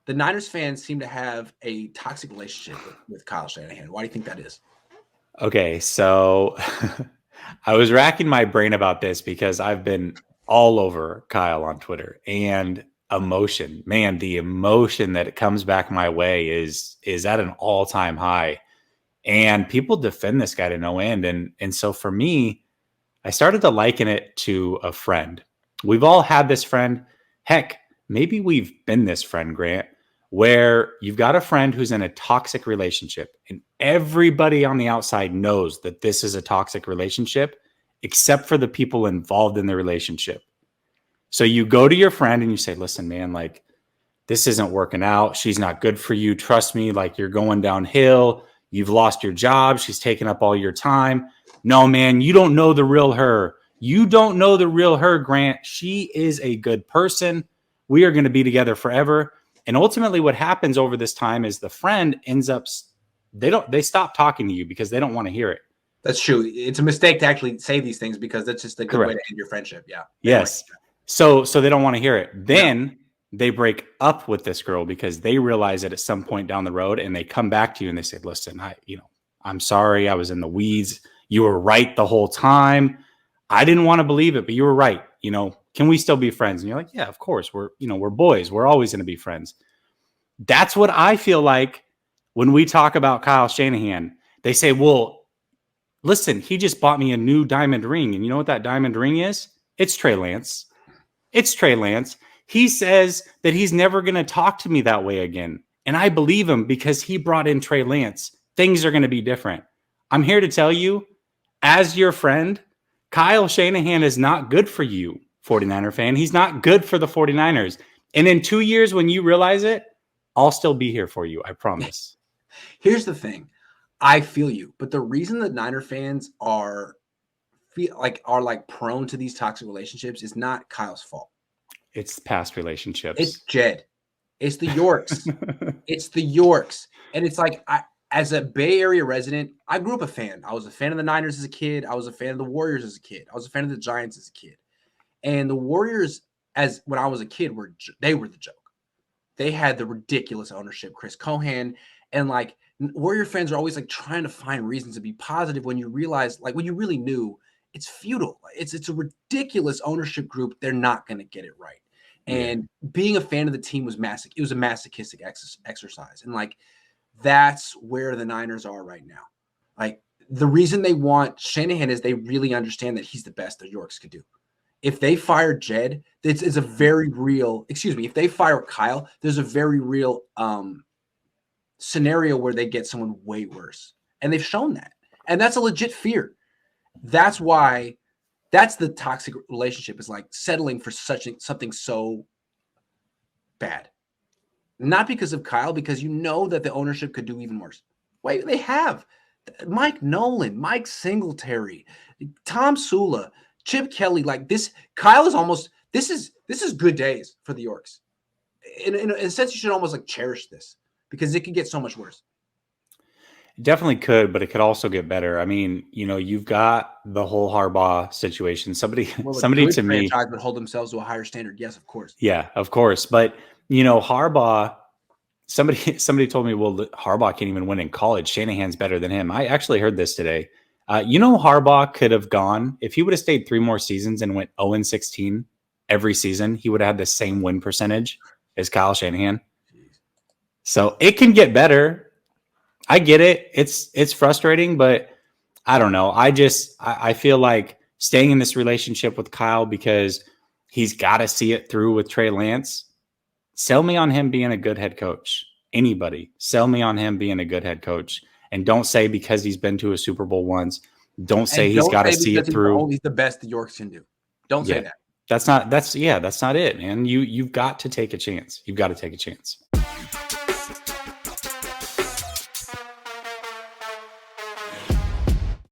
the Niners fans seem to have a toxic relationship with Kyle Shanahan. Why do you think that is? Okay, so I was racking my brain about this because I've been all over Kyle on Twitter, and emotion, man, the emotion that comes back my way is at an all-time high. And people defend this guy to no end. And so for me, I started to liken it to a friend. We've all had this friend. Heck, maybe we've been this friend, Grant, where you've got a friend who's in a toxic relationship, and everybody on the outside knows that this is a toxic relationship, except for the people involved in the relationship. So you go to your friend and you say, listen, man, like, this isn't working out. She's not good for you. Trust me, like, you're going downhill. You've lost your job. She's taking up all your time. No, man, you don't know the real her. You don't know the real her, Grant. She is a good person. We are going to be together forever. And ultimately what happens over this time is the friend ends up, they stop talking to you because they don't want to hear it. That's true. It's a mistake to actually say these things because that's just a good way to end your friendship. Yeah. Yes. So they don't want to hear it. Then they break up with this girl because they realize it at some point down the road, and they come back to you and they say, listen, I'm sorry. I was in the weeds. You were right the whole time. I didn't want to believe it, but you were right. Can we still be friends? And you're like, yeah, of course. We're boys. We're always going to be friends. That's what I feel like when we talk about Kyle Shanahan. They say, well, listen, he just bought me a new diamond ring. And you know what that diamond ring is? It's Trey Lance. It's Trey Lance. He says that he's never going to talk to me that way again. And I believe him because he brought in Trey Lance. Things are going to be different. I'm here to tell you, as your friend, Kyle Shanahan is not good for you, 49er fan. He's not good for the 49ers. And in 2 years, when you realize it, I'll still be here for you. I promise. Here's the thing. I feel you. But the reason that Niner fans are prone to these toxic relationships is not Kyle's fault. It's past relationships. It's Jed. It's the Yorks. It's the Yorks. And it's like, as a Bay Area resident, I grew up a fan. I was a fan of the Niners as a kid. I was a fan of the Warriors as a kid. I was a fan of the Giants as a kid. And the Warriors, when I was a kid, they were the joke. They had the ridiculous ownership, Chris Cohn. And Warrior fans are always trying to find reasons to be positive when you realize, when you really knew, it's futile. It's a ridiculous ownership group. They're not going to get it right. And being a fan of the team was it was a masochistic exercise. And that's where the Niners are right now. The reason they want Shanahan is they really understand that he's the best the Yorks could do. If they fire Jed, it's a very real, if they fire Kyle, there's a very real scenario where they get someone way worse. And they've shown that. And that's a legit fear. That's why that's the toxic relationship, is settling for something so bad. Not because of Kyle, because you know that the ownership could do even worse. Wait, they have Mike Nolan, Mike Singletary, Tom Sula, Chip Kelly. This, Kyle is almost, this is good days for the Yorks. In a sense, you should almost cherish this because it could get so much worse. It definitely could, but it could also get better. I mean, you've got the whole Harbaugh situation. Somebody to me would hold themselves to a higher standard. Yes, of course. Yeah, of course. But Harbaugh, somebody told me, well, Harbaugh can't even win in college. Shanahan's better than him. I actually heard this today. Harbaugh could have gone, if he would have stayed 3 more seasons and went 0-16 every season, he would have had the same win percentage as Kyle Shanahan. So it can get better. I get it. It's frustrating, but I don't know. I feel like staying in this relationship with Kyle because he's got to see it through with Trey Lance. Sell me on him being a good head coach. Anybody, sell me on him being a good head coach. And don't say because he's been to a Super Bowl once. Don't say he's got to see it through. He's the best the Yorks can do. Don't say that. That's not it, man. You've got to take a chance. You've got to take a chance.